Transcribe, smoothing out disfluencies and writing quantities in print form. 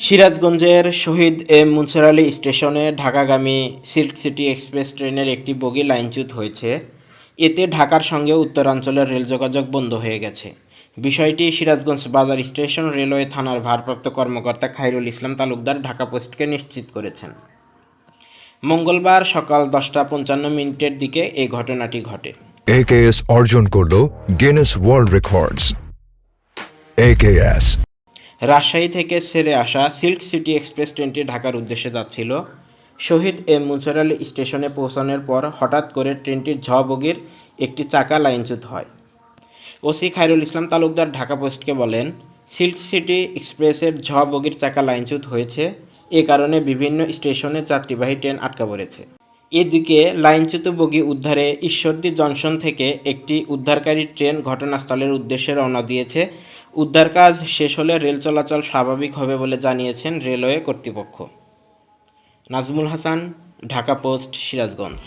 সিরাজগঞ্জের শহীদ এম মুনসুর আলী স্টেশনে ঢাকাগামী silk city express ট্রেনের একটি বগি লাইনচ্যুত হয়েছে। এতে ঢাকার সঙ্গে উত্তরাঞ্চলের রেল যোগাযোগ বন্ধ হয়ে গেছে। বিষয়টি সিরাজগঞ্জ বাজার স্টেশন রেলওয়ে থানার ভারপ্রাপ্ত কর্মকর্তা খায়রুল ইসলাম তালুকদার ঢাকা পোস্টকে নিশ্চিত করেছেন। মঙ্গলবার সকাল 10:55 দিকে এই ঘটনাটি ঘটে। AKS অর্জন করল Guinness world records. AKS Rajshahi থেকে ছেড়ে আসা সিল্ক সিটি এক্সপ্রেস ট্রেনটি ঢাকার উদ্দেশ্যে যাচ্ছিল। শহীদ এম মুনসুর আলী স্টেশনে পৌঁছানোর পর হঠাৎ করে ট্রেনটির ঝ বগির একটি চাকা লাইনচ্যুত হয়। ওসি খায়রুল ইসলাম তালুকদার ঢাকা পোস্টকে বলেন, সিল্ক সিটি এক্সপ্রেসের ঝ বগির চাকা লাইনচ্যুত হয়েছে, এ কারণে বিভিন্ন স্টেশনে যাত্রীবাহী ট্রেন আটকা পড়েছে। এদিকে লাইনচ্যুত বগি উদ্ধারে ঈশ্বরদী জংশন থেকে একটি উদ্ধারকারী ট্রেন ঘটনাস্থলের উদ্দেশ্যে রওনা দিয়েছে। উদ্ধার কাজ শেষ হলে রেল চলাচল স্বাভাবিক হবে বলে জানিয়েছেন রেলওয়ে কর্তৃপক্ষ। নাজমুল হাসান, ঢাকা পোস্ট, সিরাজগঞ্জ।